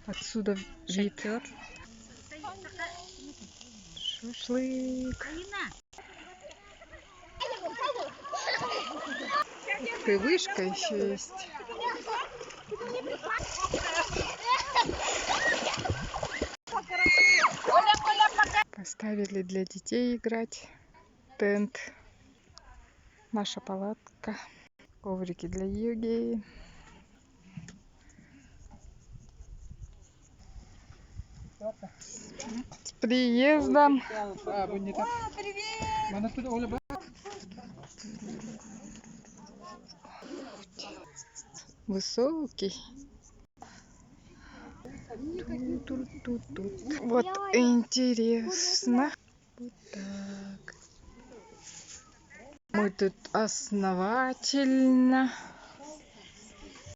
Отсюда вид. Шашлык. И вышка еще есть. Поставили для детей играть. Тент. Наша палатка. Коврики для йоги. С приездом. Высокий. Вот интересно. Вот так. Мы тут основательно.